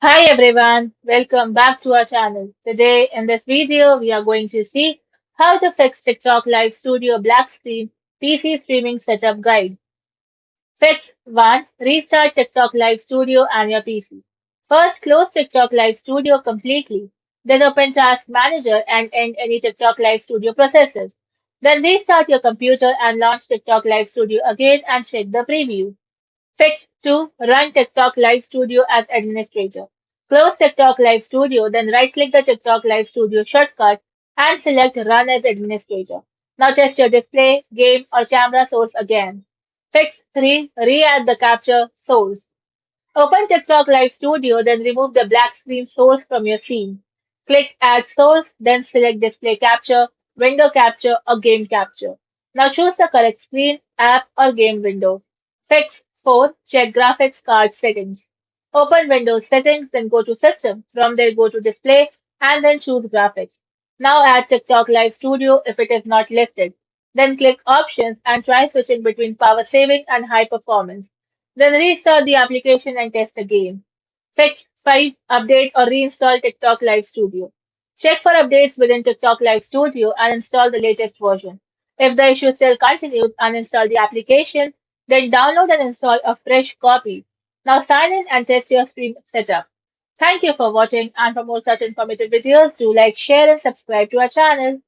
Hi everyone, welcome back to our channel. Today in this video we are going to see how to fix TikTok Live Studio black screen PC streaming setup guide. Fix 1. Restart TikTok Live Studio and your PC. First close TikTok Live Studio completely. Then open Task Manager and end any TikTok Live Studio processes. Then restart your computer and launch TikTok Live Studio again and check the preview. Fix 2. Run TikTok Live Studio as administrator. Close TikTok Live Studio, then right-click the TikTok Live Studio shortcut and select Run as administrator. Now test your display, game, or camera source again. Fix 3. Re-add the capture source. Open TikTok Live Studio, then remove the black screen source from your scene. Click Add Source, then select Display Capture, Window Capture, or Game Capture. Now choose the correct screen, app, or game window. Fix 4. Check Graphics Card Settings. Open Windows Settings, then go to System. From there, go to Display, and then choose Graphics. Now add TikTok Live Studio if it is not listed. Then click Options and try switching between power saving and high performance. Then restart the application and test again. Fix 5. Update or reinstall TikTok Live Studio. Check for updates within TikTok Live Studio and install the latest version. If the issue still continues, uninstall the application, then download and install a fresh copy. Now sign in and test your stream setup. Thank you for watching, and for more such informative videos, do like, share and subscribe to our channel.